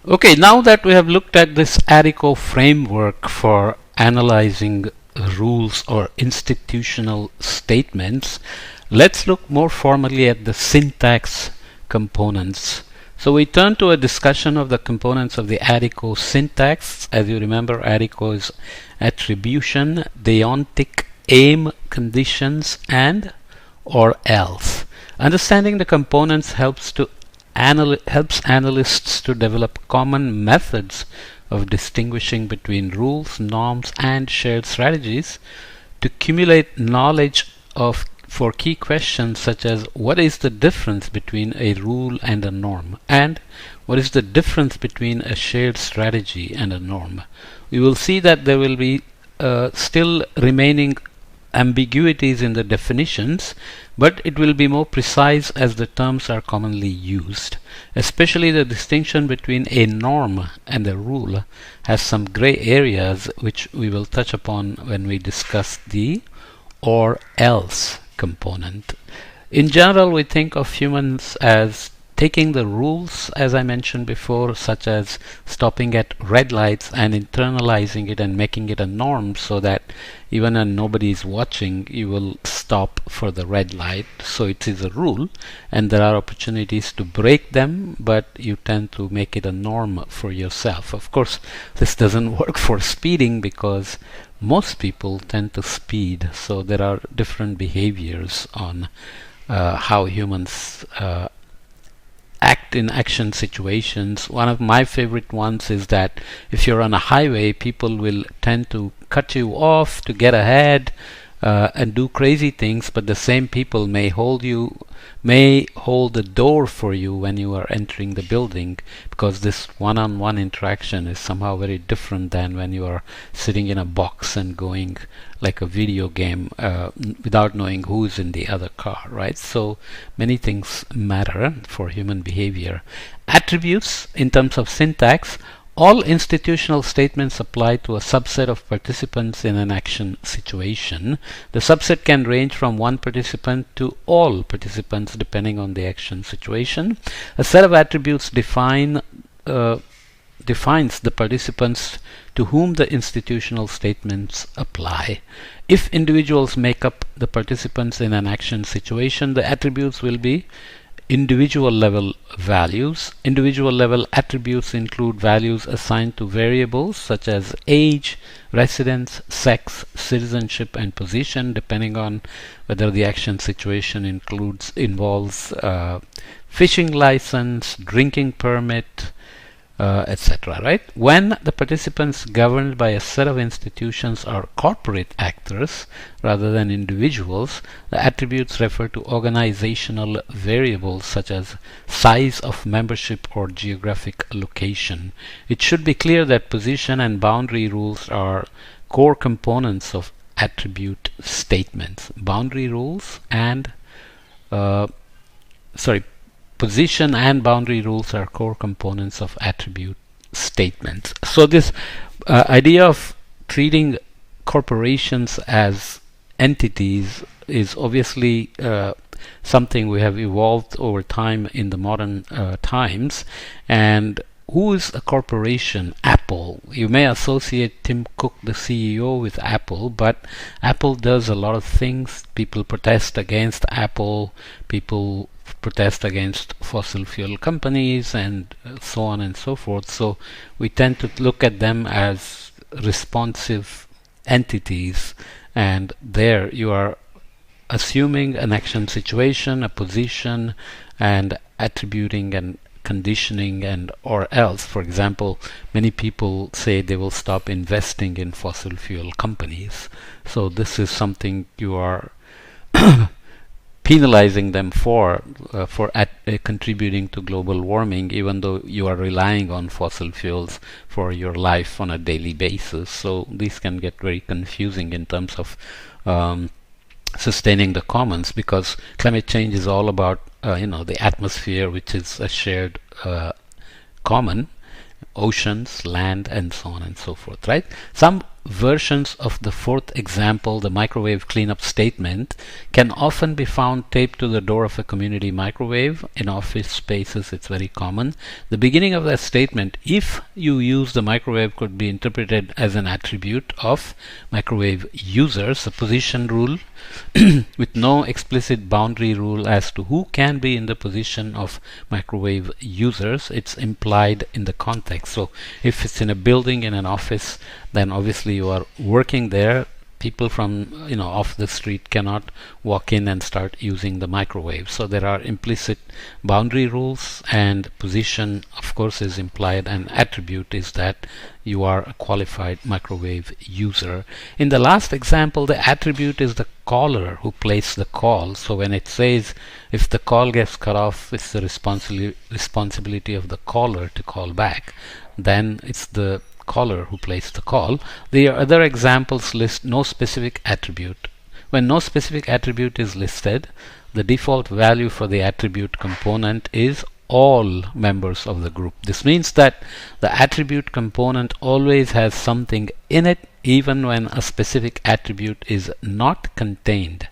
Okay, now that we have looked at this ADICO framework for analyzing rules or institutional statements, let's look more formally at the syntax components. So we turn to a discussion of the components of the ADICO syntax. As you remember, ADICO is attribution, deontic, aim, conditions, and or else. Understanding the components helps analysts to develop common methods of distinguishing between rules, norms, and shared strategies to accumulate knowledge of for key questions such as what is the difference between a rule and a norm, and what is the difference between a shared strategy and a norm. We will see that there will be still remaining ambiguities in the definitions, but it will be more precise as the terms are commonly used. Especially the distinction between a norm and a rule has some gray areas which we will touch upon when we discuss the or else component. In general, we think of humans as taking the rules, as I mentioned before, such as stopping at red lights, and internalizing it and making it a norm so that even when nobody is watching, you will stop for the red light. So it is a rule, and there are opportunities to break them, but you tend to make it a norm for yourself. Of course, this doesn't work for speeding because most people tend to speed, so there are different behaviors on how humans act in action situations. One of my favorite ones is that if you're on a highway, people will tend to cut you off to get ahead and do crazy things, but the same people may hold the door for you when you are entering the building, because this one-on-one interaction is somehow very different than when you are sitting in a box and going like a video game without knowing who's in the other car, right? So many things matter for human behavior. Attributes in terms of syntax: all institutional statements apply to a subset of participants in an action situation. The subset can range from one participant to all participants depending on the action situation. A set of attributes defines the participants to whom the institutional statements apply. If individuals make up the participants in an action situation, the attributes will be individual level values. Individual level attributes include values assigned to variables such as age, residence, sex, citizenship, and position, depending on whether the action situation involves fishing license, drinking permit, etc. Right? When the participants governed by a set of institutions are corporate actors rather than individuals, the attributes refer to organizational variables such as size of membership or geographic location. It should be clear that position and boundary rules are core components of attribute statements. Boundary rules and position and boundary rules are core components of attribute statements. So this idea of treating corporations as entities is obviously something we have evolved over time in the modern times. And who is a corporation? Apple. You may associate Tim Cook, the CEO, with Apple, but Apple does a lot of things. People protest against Apple. People protest against fossil fuel companies, and so on and so forth. So we tend to look at them as responsive entities, and there you are assuming an action situation, a position, and attributing and conditioning and or else. For example, many people say they will stop investing in fossil fuel companies. So this is something you are penalizing them for contributing to global warming, even though you are relying on fossil fuels for your life on a daily basis. So these can get very confusing in terms of sustaining the commons, because climate change is all about the atmosphere, which is a shared common, oceans, land, and so on and so forth, right? Some versions of the fourth example, the microwave cleanup statement, can often be found taped to the door of a community microwave. In office spaces, it's very common. The beginning of that statement, if you use the microwave, could be interpreted as an attribute of microwave users, a position rule with no explicit boundary rule as to who can be in the position of microwave users. It's implied in the context. So if it's in a building, in an office, then obviously you are working there. People from off the street cannot walk in and start using the microwave. So there are implicit boundary rules, and position of course is implied, and attribute is that you are a qualified microwave user. In the last example, the attribute is the caller who placed the call. So when it says if the call gets cut off, it's the responsibility of the caller to call back, then it's the caller who placed the call. The other examples list no specific attribute. When no specific attribute is listed, the default value for the attribute component is all members of the group. This means that the attribute component always has something in it, even when a specific attribute is not contained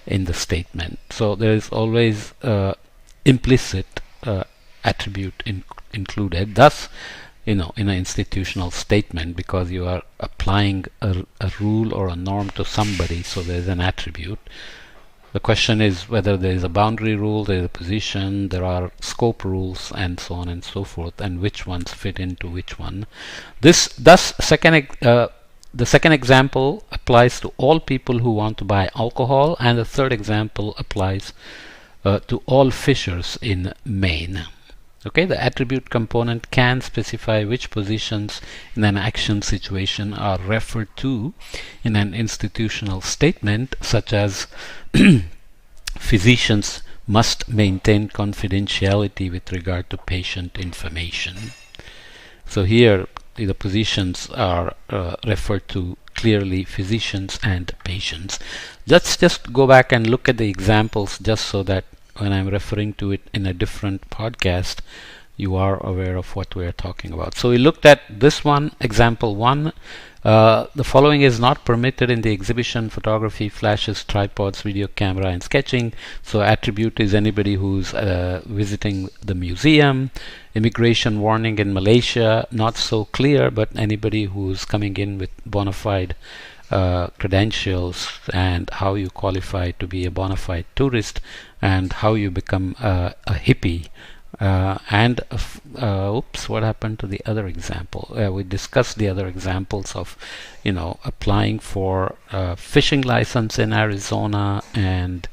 in the statement. So there is always implicit attribute included. Thus, in an institutional statement, because you are applying a rule or a norm to somebody, so there's an attribute. The question is whether there is a boundary rule, there is a position, there are scope rules, and so on and so forth, and which ones fit into which one. The second example applies to all people who want to buy alcohol, and the third example applies to all fishers in Maine. Okay, the attribute component can specify which positions in an action situation are referred to in an institutional statement, such as physicians must maintain confidentiality with regard to patient information. So here the positions are referred to clearly, physicians and patients. Let's just go back and look at the examples, just so that when I'm referring to it in a different podcast, you are aware of what we're talking about. So we looked at this one, example 1. The following is not permitted in the exhibition: photography, flashes, tripods, video camera, and sketching. So attribute is anybody who's visiting the museum. Immigration warning in Malaysia, not so clear, but anybody who's coming in with bona fide credentials, and how you qualify to be a bona fide tourist, and how you become a hippie. Oops, what happened to the other example? We discussed the other examples of applying for a fishing license in Arizona, and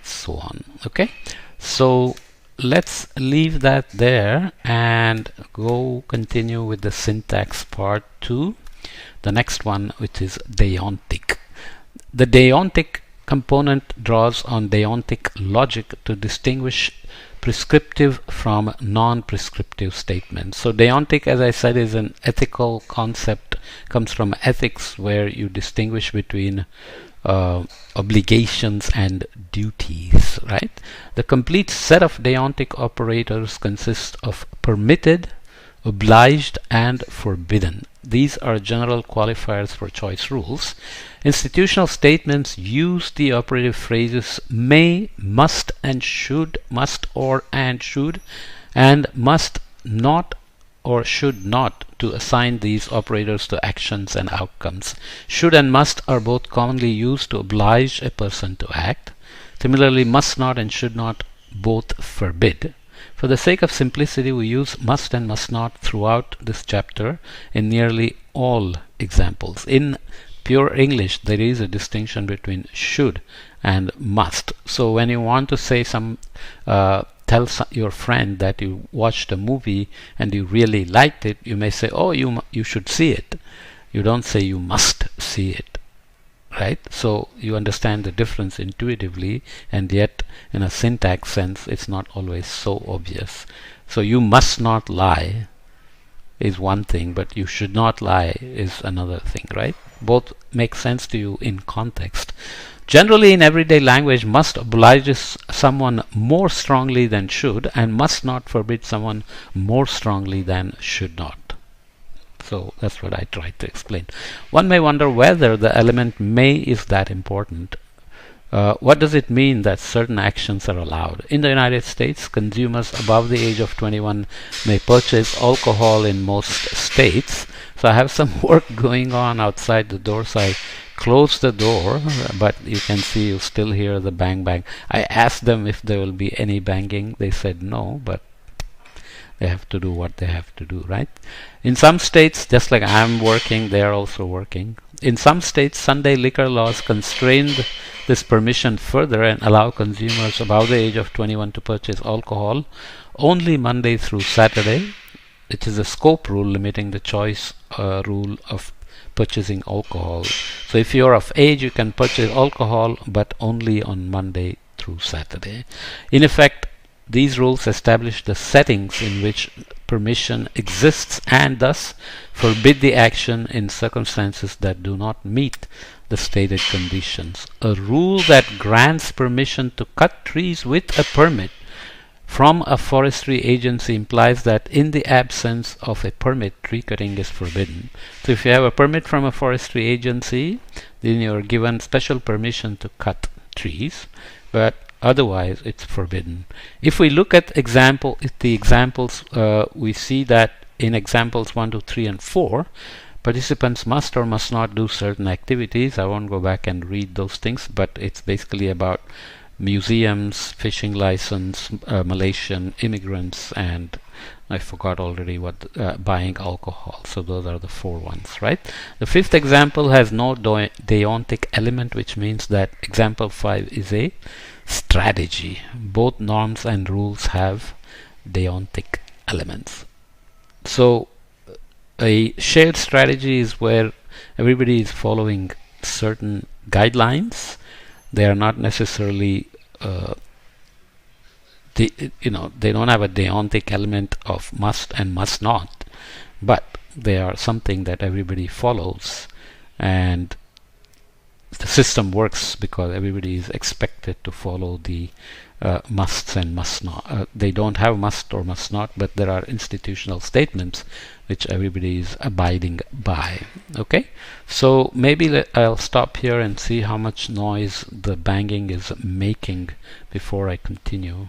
so on. Okay, so let's leave that there and go continue with the syntax part 2, the next one, which is deontic. The deontic component draws on deontic logic to distinguish prescriptive from non-prescriptive statements. So deontic, as I said, is an ethical concept, comes from ethics, where you distinguish between obligations and duties, right? The complete set of deontic operators consists of permitted, obliged, and forbidden. These are general qualifiers for choice rules. Institutional statements use the operative phrases may, must, and should, must or and should, and must not or should not, to assign these operators to actions and outcomes. Should and must are both commonly used to oblige a person to act. Similarly, must not and should not both forbid. For the sake of simplicity, we use must and must not throughout this chapter in nearly all examples. In pure English, there is a distinction between should and must. So when you want to say tell your friend that you watched a movie and you really liked it, you may say, oh, you should see it. You don't say you must see it, right? So you understand the difference intuitively, and yet in a syntax sense it's not always so obvious. So you must not lie is one thing, but you should not lie is another thing, right? Both make sense to you in context. Generally, in everyday language, must obliges someone more strongly than should, and must not forbid someone more strongly than should not. So that's what I tried to explain. One may wonder whether the element may is that important. What does it mean that certain actions are allowed? In the United States, consumers above the age of 21 may purchase alcohol in most states. So I have some work going on outside the door, so I closed the door, but you can see, you still hear the bang bang. I asked them if there will be any banging. They said no, but they have to do what they have to do, right? In some states, just like I'm working, they are also working. In some states, Sunday liquor laws constrained this permission further and allow consumers above the age of 21 to purchase alcohol only Monday through Saturday. It is a scope rule limiting the choice rule of purchasing alcohol. So if you're of age, you can purchase alcohol, but only on Monday through Saturday. In effect, these rules establish the settings in which permission exists and thus forbid the action in circumstances that do not meet the stated conditions. A rule that grants permission to cut trees with a permit from a forestry agency implies that in the absence of a permit, tree cutting is forbidden. So if you have a permit from a forestry agency, then you're given special permission to cut trees, but otherwise it's forbidden. If we look at the examples, we see that in examples 1, 2, 3, and 4, participants must or must not do certain activities. I won't go back and read those things, but it's basically about museums, fishing license, Malaysian immigrants, and I forgot already what, buying alcohol. So those are the 4 ones, right? The 5th example has no deontic element, which means that example 5 is a strategy. Both norms and rules have deontic elements. So a shared strategy is where everybody is following certain guidelines. They are not necessarily they don't have a deontic element of must and must not, but they are something that everybody follows, and the system works because everybody is expected to follow the musts and must not. They don't have must or must not, but there are institutional statements which everybody is abiding by. Okay, so maybe I'll stop here and see how much noise the banging is making before I continue.